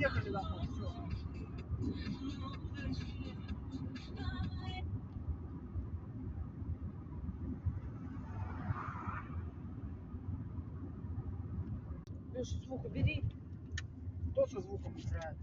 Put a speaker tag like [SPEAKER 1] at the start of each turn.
[SPEAKER 1] Поехали домой. Все.
[SPEAKER 2] Леша, звук убери.
[SPEAKER 1] Кто со звуком играет?